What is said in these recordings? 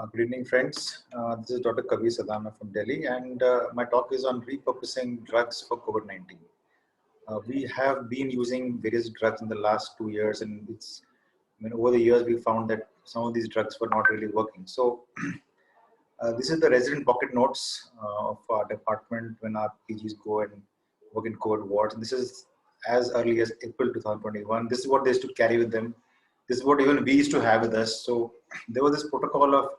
Good evening, friends. This is Dr. Kavi Sadana from Delhi, and my talk is on repurposing drugs for COVID-19. We have been using various drugs in the last 2 years, and over the years, we found that some of these drugs were not really working. So, this is the resident pocket notes of our department when our PGs go and work in COVID wards. And this is as early as April 2021. This is what they used to carry with them. This is what even we used to have with us. So there was this protocol of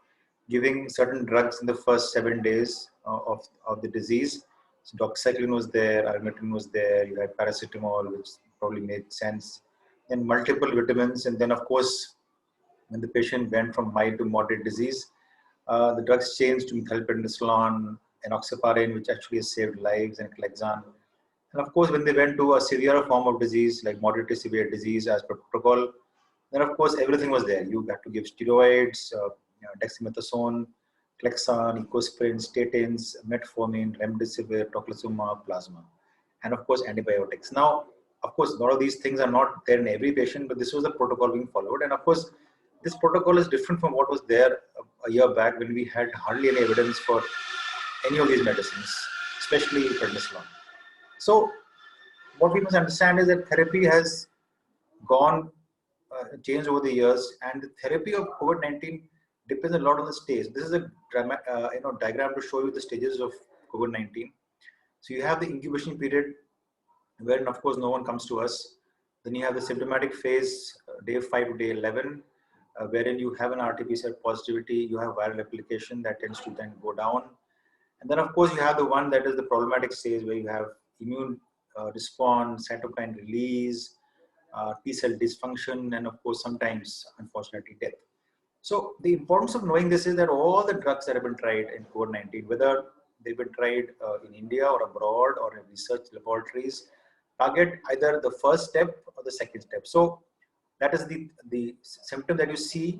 giving certain drugs in the first 7 days of the disease. So doxycycline was there, ivermectin was there, you had paracetamol, which probably made sense, and multiple vitamins. And then, of course, when the patient went from mild to moderate disease, the drugs changed to methylprednisolone, enoxaparin, which actually has saved lives, and Clexane. And of course, when they went to a severe form of disease, like moderate to severe disease as per protocol, then of course everything was there. You had to give steroids, dexamethasone, Clexane, ecosprin, statins, metformin, remdesivir, tocilizumab, plasma, and of course antibiotics. Now, of course, a lot of these things are not there in every patient, but this was the protocol being followed. And of course, this protocol is different from what was there a year back when we had hardly any evidence for any of these medicines, especially prednisolone. So, what we must understand is that therapy has changed over the years, and the therapy of COVID-19 depends a lot on the stage. This is a diagram to show you the stages of COVID-19. So you have the incubation period, wherein of course no one comes to us. Then you have the symptomatic phase, day 5 to day 11, wherein you have an RT-PCR positivity, you have viral application that tends to then go down. And then of course you have the one that is the problematic stage, where you have immune response, cytokine release, T-cell dysfunction, and of course sometimes, unfortunately, death. So the importance of knowing this is that all the drugs that have been tried in COVID-19, whether they've been tried in India or abroad or in research laboratories, target either the first step or the second step. So that is the symptom that you see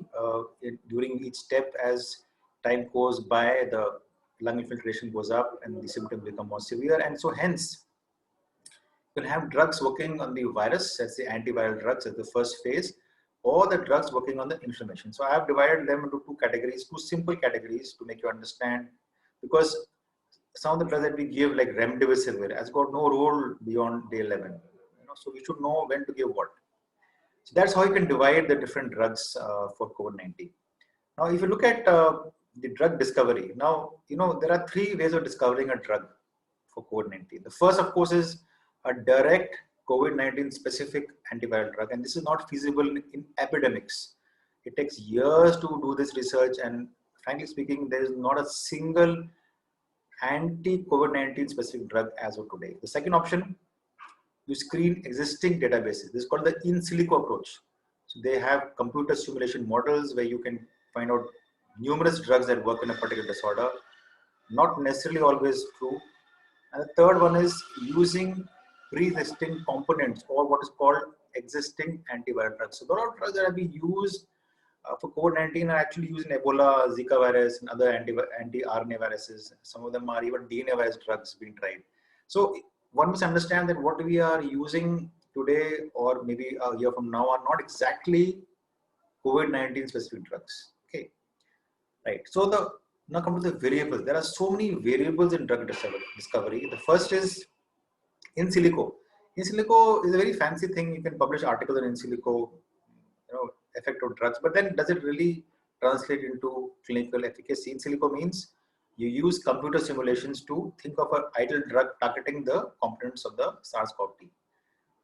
during each step. As time goes by, the lung infiltration goes up and the symptoms become more severe. And so hence, you can have drugs working on the virus, that's the antiviral drugs at the first phase, or the drugs working on the inflammation. So I have divided them into two categories, two simple categories to make you understand, because some of the drugs that we give, like remdesivir, has got no role beyond day 11. So we should know when to give what. So that's how you can divide the different drugs for COVID-19. Now, if you look at the drug discovery, now, there are three ways of discovering a drug for COVID-19. The first, of course, is a direct COVID-19 specific antiviral drug, and this is not feasible in epidemics. It takes years to do this research, and frankly speaking, there is not a single anti-COVID-19 specific drug as of today. The second option, you screen existing databases. This is called the in silico approach. So they have computer simulation models where you can find out numerous drugs that work in a particular disorder. Not necessarily always true. And the third one is using pre-existing components, or what is called existing antiviral drugs. So there are drugs that have been used for COVID-19 are actually used in Ebola, Zika virus, and other anti-RNA viruses. Some of them are even DNA-based drugs being tried. So one must understand that what we are using today, or maybe a year from now, are not exactly COVID-19 specific drugs. Okay, right. So now come to the variables. There are so many variables in drug discovery. The first is in silico. In silico is a very fancy thing. You can publish articles on in silico, effect of drugs, but then does it really translate into clinical efficacy? In silico means you use computer simulations to think of an ideal drug targeting the components of the SARS-CoV-2.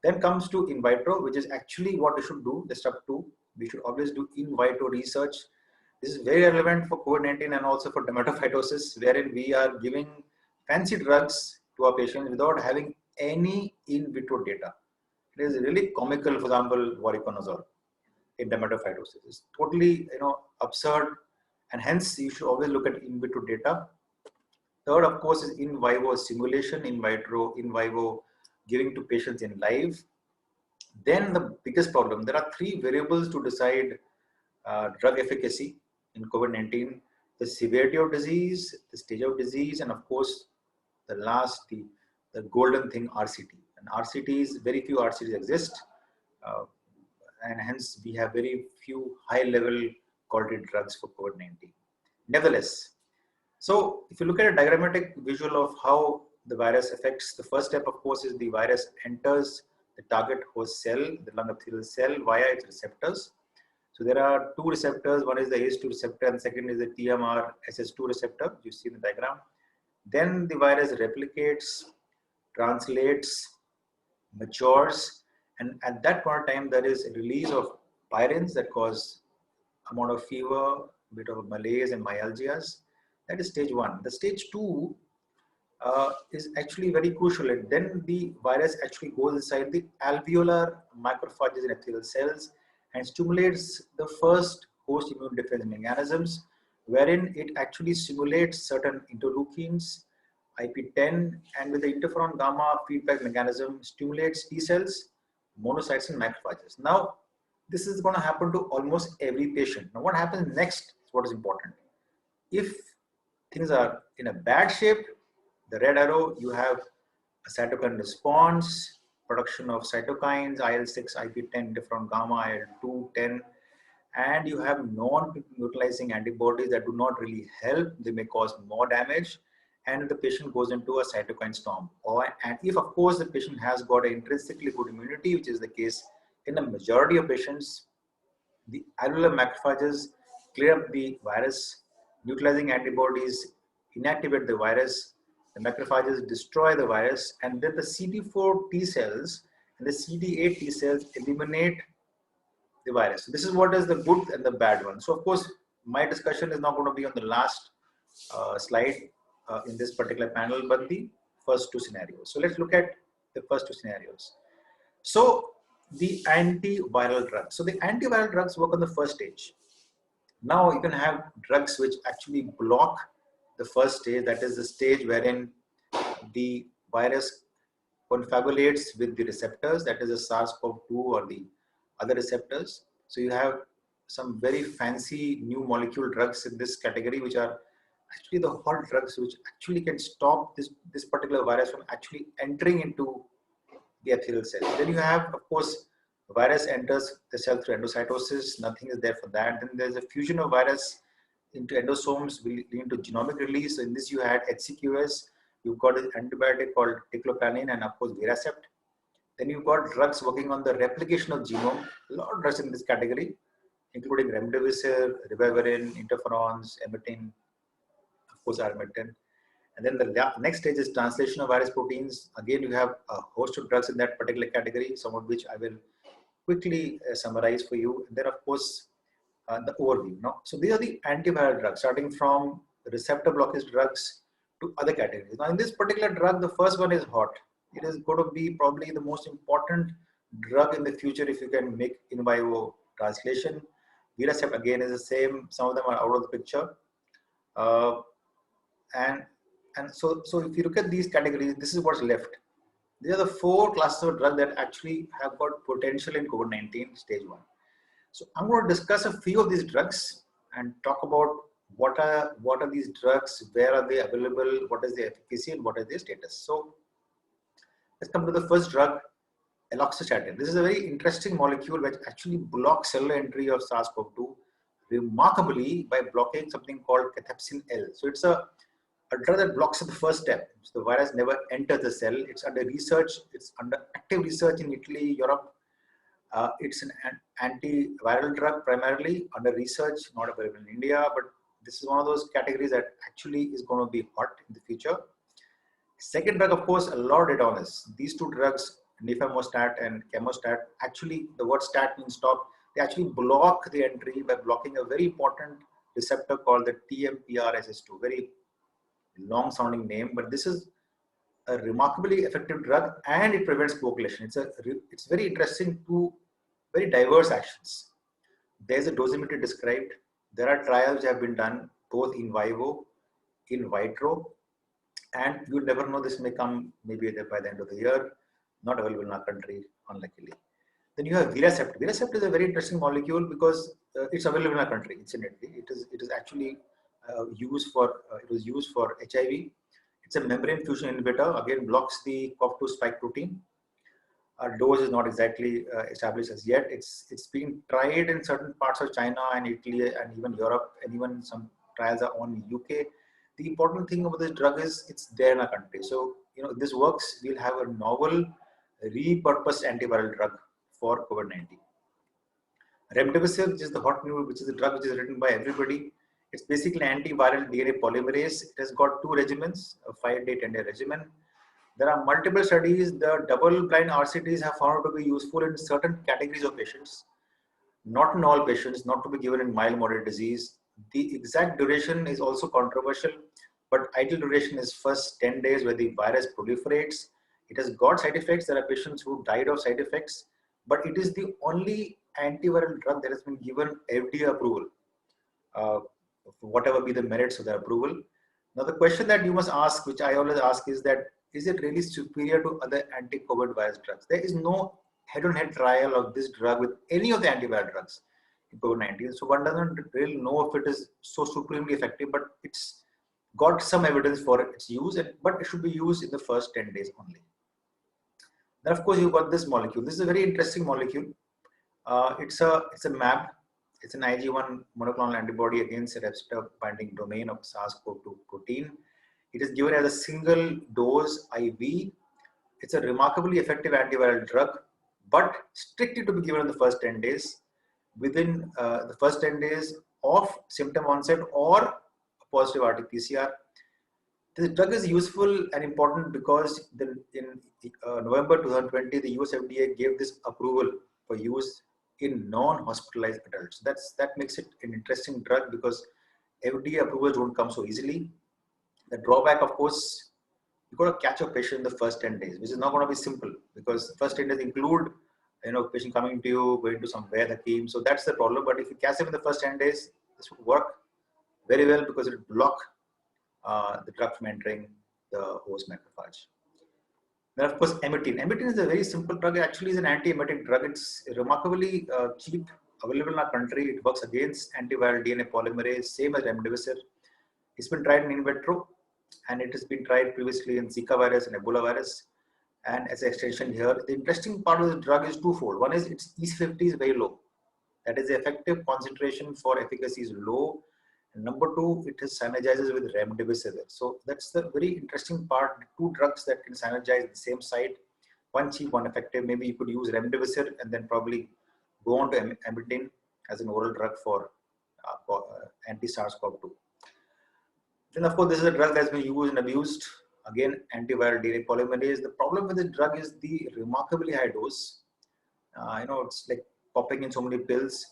Then comes to in vitro, which is actually what we should do, the step 2. We should always do in vitro research. This is very relevant for COVID-19 and also for dermatophytosis, wherein we are giving fancy drugs to our patients without having any in vitro data. It is really comical. For example, voriconazole in dermatophytosis is totally absurd, and hence you should always look at in vitro data. Third, of course, is in vivo simulation, in vitro, in vivo giving to patients in live. Then the biggest problem, there are three variables to decide drug efficacy in COVID-19: the severity of disease, the stage of disease, and of course the last, the golden thing, RCT. And RCTs, very few RCTs exist, and hence we have very few high-level quality drugs for COVID-19. Nevertheless, so if you look at a diagrammatic visual of how the virus affects, the first step, of course, is the virus enters the target host cell, the lung epithelial cell, via its receptors. So there are two receptors. One is the ACE2 receptor, and second is the TMR-SS2 receptor. You see in the diagram. Then the virus replicates, translates, matures, and at that point in time, there is a release of pyrins that cause amount of fever, bit of malaise and myalgias. That is stage one. The stage two is actually very crucial. And then the virus actually goes inside the alveolar macrophages and epithelial cells and stimulates the first host immune defense mechanisms, wherein it actually simulates certain interleukins, IP-10, and with the interferon gamma feedback mechanism, stimulates T cells, monocytes, and macrophages. Now, this is going to happen to almost every patient. Now, what happens next is what is important. If things are in a bad shape, the red arrow, you have a cytokine response, production of cytokines, IL-6, IP-10, interferon gamma, IL-2, 10, and you have non-neutralizing antibodies that do not really help. They may cause more damage, and the patient goes into a cytokine storm. And if, of course, the patient has got an intrinsically good immunity, which is the case in the majority of patients, the alveolar macrophages clear up the virus, neutralizing antibodies inactivate the virus, the macrophages destroy the virus, and then the CD4 T cells and the CD8 T cells eliminate the virus. So this is what is the good and the bad one. So of course, my discussion is not going to be on the last slide in this particular panel, but the first two scenarios. So let's look at the first two scenarios. So the antiviral drugs. So the antiviral drugs work on the first stage. Now you can have drugs which actually block the first stage, that is the stage wherein the virus confabulates with the receptors, that is the SARS-CoV-2 or the other receptors. So you have some very fancy new molecule drugs in this category, which are actually the hot drugs, which actually can stop this particular virus from actually entering into the epithelial cell. Then you have, of course, the virus enters the cell through endocytosis. Nothing is there for that. Then there's a fusion of virus into endosomes leading to genomic release. So in this you had HCQS. You've got an antibiotic called ticloplanine and of course Viracept. Then you've got drugs working on the replication of genome. A lot of drugs in this category, including remdesivir, ribavirin, interferons, emitin, of course arimitin. And then the next stage is translation of virus proteins. Again, you have a host of drugs in that particular category, some of which I will quickly summarize for you. And then, of course, the overview. No? So these are the antiviral drugs, starting from receptor blockage drugs to other categories. Now, in this particular drug, the first one is hot. It is going to be probably the most important drug in the future if you can make in vivo translation. Viracept again is the same. Some of them are out of the picture. And so if you look at these categories, this is what's left. These are the four classes of drugs that actually have got potential in COVID-19 stage 1. So I'm going to discuss a few of these drugs and talk about what are these drugs, where are they available, what is their efficacy, and what is their status. So let's come to the first drug, eloxastatin. This is a very interesting molecule which actually blocks cellular entry of SARS-CoV-2 remarkably by blocking something called cathepsin L. So it's a drug that blocks at the first step. So the virus never enters the cell. It's under research. It's under active research in Italy, Europe. It's an antiviral drug primarily under research, not available in India, but this is one of those categories that actually is going to be hot in the future. Second drug, of course, alloredonis. These two drugs, nifamostat and chemostat, actually the word stat means stop. They actually block the entry by blocking a very important receptor called the TMPRSS2. Very long sounding name, but this is a remarkably effective drug and it prevents coagulation. It's very interesting to very diverse actions. There's a dosimetry described. There are trials that have been done both in vivo, in vitro, and you never know, this may come maybe by the end of the year, not available in our country, unluckily. Then you have Viracept. Viracept is a very interesting molecule because it's available in our country, incidentally. It is actually it was used for HIV. It's a membrane fusion inhibitor, again blocks the COV2 spike protein. Our dose is not exactly established as yet. It's being tried in certain parts of China and Italy and even Europe and even some trials are on in UK. The important thing about this drug is it's there in our country. So, if this works, we'll have a novel, repurposed antiviral drug for COVID-19. Remdesivir, which is the hot new, which is the drug which is written by everybody. It's basically antiviral DNA polymerase. It has got two regimens, a 5-day, 10-day regimen. There are multiple studies. The double-blind RCTs have found to be useful in certain categories of patients, not in all patients, not to be given in mild moderate disease. The exact duration is also controversial, but ideal duration is first 10 days where the virus proliferates. It has got side effects. There are patients who died of side effects, but it is the only antiviral drug that has been given FDA approval, whatever be the merits of the approval. Now, the question that you must ask, which I always ask, is it really superior to other anti-COVID virus drugs? There is no head-on-head trial of this drug with any of the antiviral drugs in COVID-19. So one doesn't really know if it is so supremely effective, but it's got some evidence for its use, but it should be used in the first 10 days only. Then, of course, you've got this molecule. This is a very interesting molecule. It's a mAb. It's an Ig1 monoclonal antibody against a receptor binding domain of SARS-CoV-2 protein. It is given as a single dose IV. It's a remarkably effective antiviral drug, but strictly to be given in the first 10 days. Within the first 10 days of symptom onset or a positive RT-PCR. This drug is useful and important because in November 2020, the US FDA gave this approval for use in non-hospitalized adults. That makes it an interesting drug because FDA approvals don't come so easily. The drawback, of course, you've got to catch a patient in the first 10 days, which is not going to be simple because the first 10 days include, patient coming to you, going to some Vaid Hakim. So that's the problem. But if you catch them in the first 10 days, this would work very well because it will block the drug from entering the host macrophage. Then, of course, Emitin. Emitin is a very simple drug. It actually is an anti-emetic drug. It's remarkably cheap, available in our country. It works against antiviral DNA polymerase, same as remdesivir. It's been tried in vitro, and it has been tried previously in Zika virus and Ebola virus. And as an extension here, the interesting part of the drug is twofold. One is its EC50 is very low. That is, the effective concentration for efficacy is low. And number two, it is synergizes with remdesivir. So that's the very interesting part. Two drugs that can synergize the same site, one cheap, one effective. Maybe you could use remdesivir and then probably go on to Emitin as an oral drug for anti-SARS-CoV-2. Then, of course, this is a drug that's been used and abused. Again, antiviral DNA polymerase. The problem with this drug is the remarkably high dose. It's like popping in so many pills.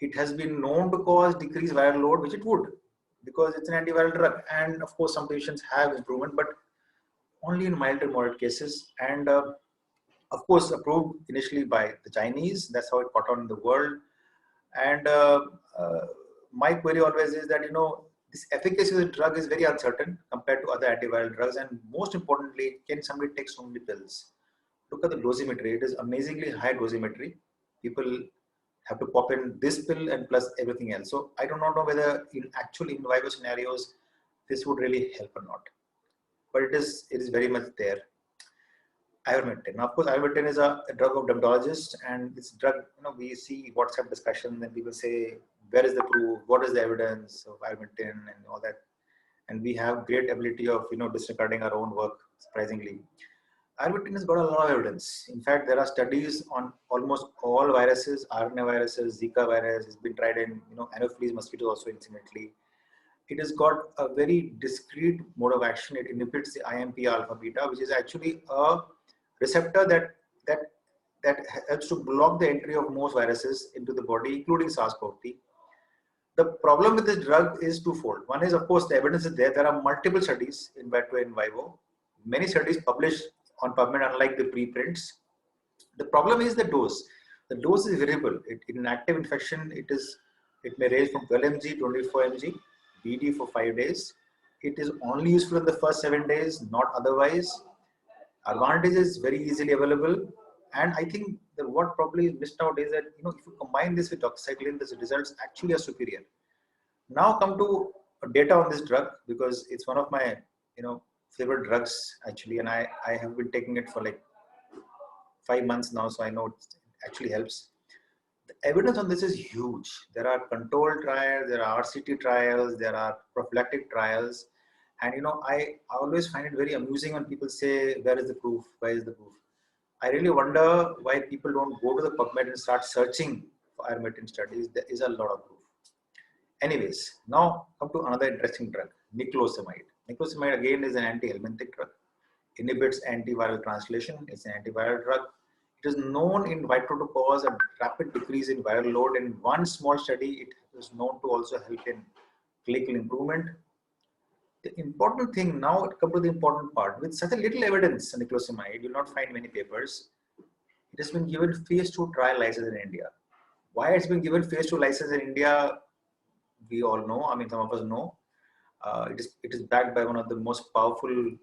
It has been known to cause decreased viral load, which it would, because it's an antiviral drug. And of course, some patients have improvement, but only in mild to moderate cases. And of course, approved initially by the Chinese. That's how it caught on in the world. And my query always is that, this efficacy of the drug is very uncertain compared to other antiviral drugs. And most importantly, can somebody take so many pills? Look at the dosimetry. It is amazingly high dosimetry. People have to pop in this pill and plus everything else. So I do not know whether in actual in vivo scenarios, this would really help or not. But it is very much there. Ivermectin. Now, of course, ivermectin is a drug of dermatologists, and this drug, we see WhatsApp discussion and people say, where is the proof? What is the evidence of ivermectin and all that? And we have great ability of, disregarding our own work, surprisingly. Ivermectin has got a lot of evidence. In fact, there are studies on almost all viruses, RNA viruses, Zika virus has been tried in, Anopheles mosquitoes also incidentally. It has got a very discrete mode of action. It inhibits the IMP alpha beta, which is actually a receptor that helps to block the entry of most viruses into the body, including SARS-CoV-2. The problem with this drug is twofold. One is, of course, the evidence is there. There are multiple studies in vitro and in vivo. Many studies published on PubMed, unlike the preprints. The problem is the dose. The dose is variable. In an active infection, it may range from 12 mg, 24 mg, BD for 5 days. It is only useful in the first 7 days, not otherwise. Advantage is very easily available. And I think that what probably is missed out is that, if you combine this with doxycycline, the results actually are superior. Now come to data on this drug, because it's one of my, favorite drugs actually. And I have been taking it for like 5 months now. So I know it actually helps. The evidence on this is huge. There are controlled trials, there are RCT trials, there are prophylactic trials. And I always find it very amusing when people say, where is the proof? Where is the proof? I really wonder why people don't go to the PubMed and start searching for ivermectin studies. There is a lot of proof. Anyways, now come to another interesting drug, niclosamide. Niclosamide again is an anti-helminthic drug. Inhibits antiviral translation. It's an antiviral drug. It is known in vitro to cause a rapid decrease in viral load. In one small study, it is known to also help in clinical improvement. The important thing now, come to the important part. With such a little evidence, niclosamide, you will not find many papers. It has been given phase 2 trial license in India. Why it's been given phase 2 license in India, we all know. I mean, some of us know. It is backed by one of the most powerful,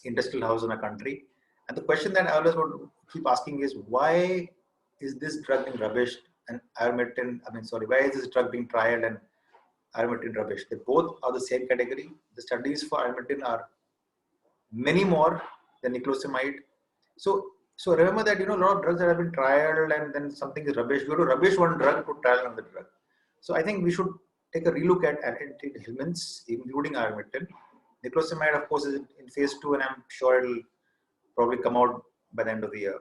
industrial house in a country. And the question that I always want to keep asking is, why is this drug being rubbished and ivermectin? Why is this drug being trialed and ivermectin rubbished? They both are the same category. The studies for ivermectin are many more than niclosamide. So remember that a lot of drugs that have been trialed and then something is rubbish. You have to rubbish one drug to trial another drug. So I think we should take a relook at antihelminths, including ivermectin. Niclosamide, of course, is in phase 2, and I'm sure it'll probably come out by the end of the year.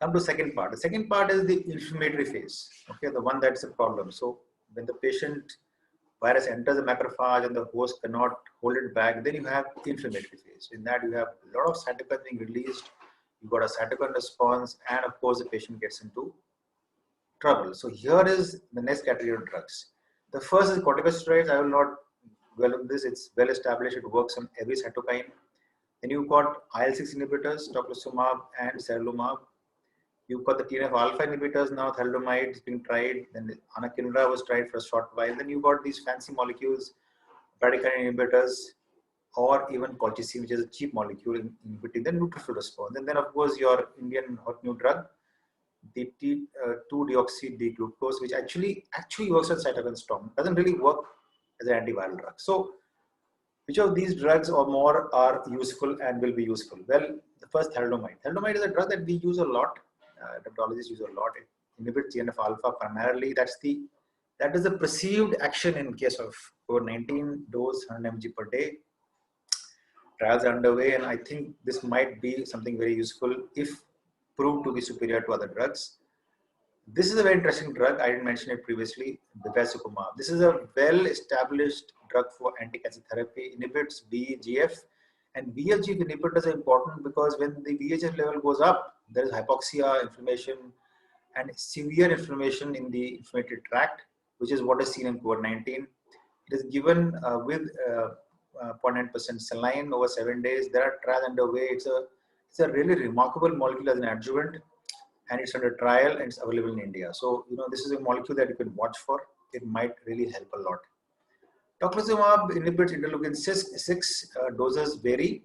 Come to the second part. The second part is the inflammatory phase. Okay, the one that's a problem. So when the patient virus enters the macrophage and the host cannot hold it back, then you have the inflammatory phase. In that, you have a lot of cytokines being released. You've got a cytokine response, and of course, the patient gets into trouble. So here is the next category of drugs. The first is corticosteroids. I will not dwell on this. It's well established. It works on every cytokine. Then you've got IL-6 inhibitors, tocilizumab and sarilumab. You've got the TNF-alpha inhibitors now, thalidomide is being tried. Then anakinra was tried for a short while. Then you've got these fancy molecules, bradykinin inhibitors, or even colchicine, which is a cheap molecule inhibiting the neutrophil response. And then, of course, your Indian hot new drug, the T2-deoxy-D-glucose, which actually works on cytokine storm. Doesn't really work as an antiviral drug. So, which of these drugs or more are useful and will be useful? Well, the first, thalidomide. Thalidomide is a drug that we use a lot. Dermatologists use a lot. It inhibits TNF-alpha primarily. That is the perceived action in case of COVID-19, dose 100 mg per day. Trials are underway, and I think this might be something very useful if proved to be superior to other drugs. This is a very interesting drug. I didn't mention it previously, bevacizumab. This is a well-established drug for anti-cancer therapy, inhibits VEGF. And VEGF inhibitors are important because when the VEGF level goes up, there is hypoxia, inflammation, and severe inflammation in the inflammatory tract, which is what is seen in COVID-19. It is given with 0.9% saline over 7 days. There are trials underway. It's a really remarkable molecule as an adjuvant, and it's under trial and it's available in India. So, this is a molecule that you can watch for. It might really help a lot. Tocilizumab inhibits interleukin-6. Doses vary.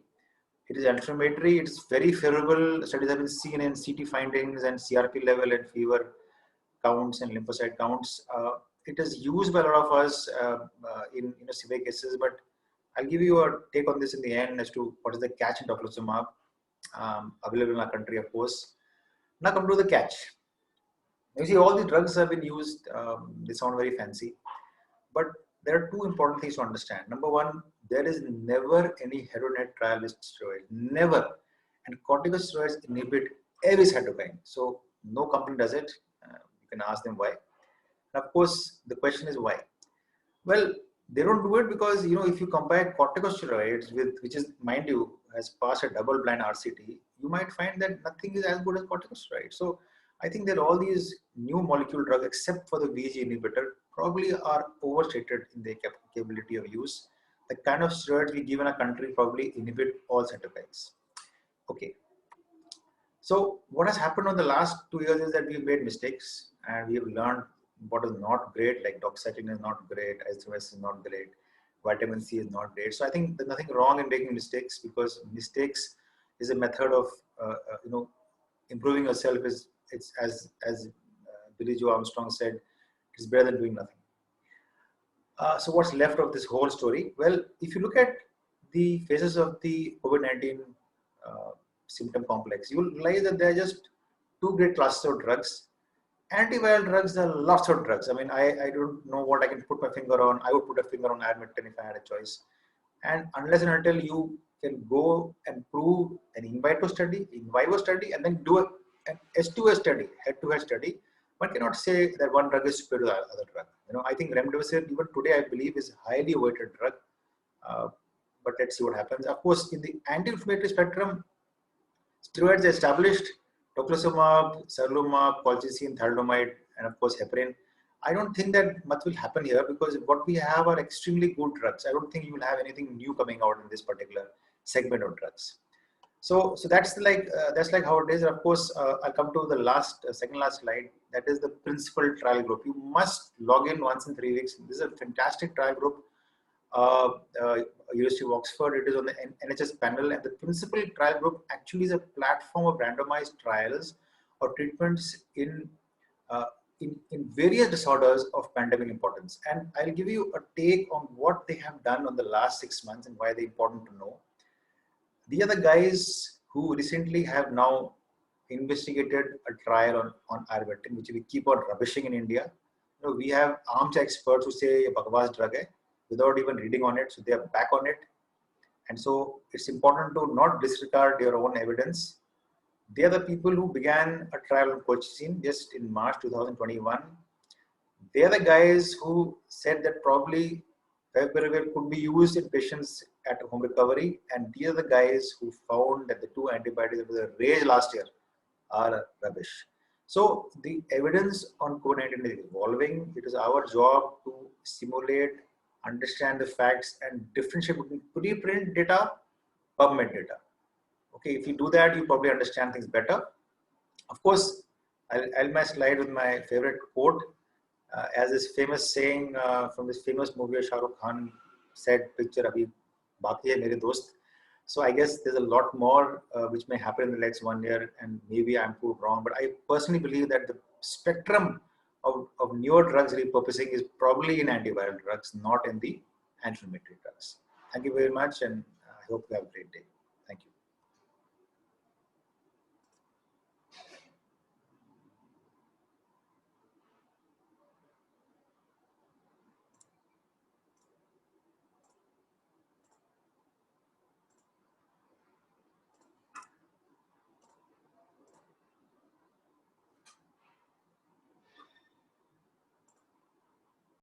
It is inflammatory. It's very favorable. Studies have been seen in CT findings and CRP level and fever counts and lymphocyte counts. It is used by a lot of us in severe cases, but I'll give you a take on this in the end as to what is the catch in tocilizumab, available in our country, of course. Now come to the catch. You see, all the drugs have been used. They sound very fancy, but there are two important things to understand. Number one, there is never any head-to-head trial with steroids. Never. And corticosteroids inhibit every cytokine. So no company does it. You can ask them why. And of course, the question is why. Well, they don't do it because, if you compare corticosteroids with, which is, mind you, has passed a double-blind RCT, you might find that nothing is as good as corticosteroids. So I think that all these new molecule drugs, except for the VEGF inhibitor, probably are overstated in their capability of use. The kind of steroids we give in a country probably inhibit all cytokines. Okay. So what has happened in the last 2 years is that we've made mistakes and we've learned what is not great, like doxycycline is not great, isomers is not great, vitamin C is not great. So I think there's nothing wrong in making mistakes, because mistakes is a method of improving yourself. It's as Billy Joe Armstrong said, it's better than doing nothing. So what's left of this whole story? Well, if you look at the phases of the COVID-19 symptom complex, you will realize that there are just two great classes of drugs. Antiviral drugs are lots of drugs. I mean, I don't know what I can put my finger on. I would put a finger on ivermectin if I had a choice. And unless and until you can go and prove an in vivo study, and then do an S2S study, head-to-head study, one cannot say that one drug is superior to the other drug. You know, I think remdesivir even today I believe is a highly awaited drug. But let's see what happens. Of course, in the anti-inflammatory spectrum, steroids are established: tocilizumab, sarilumab, colchicine, thalidomide, and of course heparin. I don't think that much will happen here because what we have are extremely good drugs. I don't think you will have anything new coming out in this particular segment of drugs. So that's like how it is. And of course, I'll come to the last, second last slide. That is the principal trial group. You must log in once in 3 weeks. This is a fantastic trial group. University of Oxford. It is on the NHS panel, and the principal trial group actually is a platform of randomized trials or treatments in various disorders of pandemic importance. And I'll give you a take on what they have done on the last 6 months and why they're important to know. These are the guys who recently have now investigated a trial on ivermectin, which we keep on rubbishing in India. You know, we have armchair experts who say a Bhagwas drug hai, without even reading on it, so they are back on it. And so it's important to not disregard your own evidence. They are the people who began a trial on colchicine just in March 2021. They are the guys who said that probably favipiravir could be used in patients at home recovery, and these are the guys who found that the two antibiotics that were raised last year are rubbish. So the evidence on COVID-19 is evolving. It is our job to simulate, understand the facts, and differentiate between preprint data, PubMed data. Okay, if you do that, you probably understand things better. Of course, I'll end my slide with my favorite quote. As this famous saying from this famous movie, Shah Rukh Khan said, "Picture abhi baki hai mere dost." So I guess there's a lot more which may happen in the next 1 year, and maybe I'm proved wrong. But I personally believe that the spectrum of newer drugs repurposing is probably in antiviral drugs, not in the anti-inflammatory drugs. Thank you very much, and I hope you have a great day.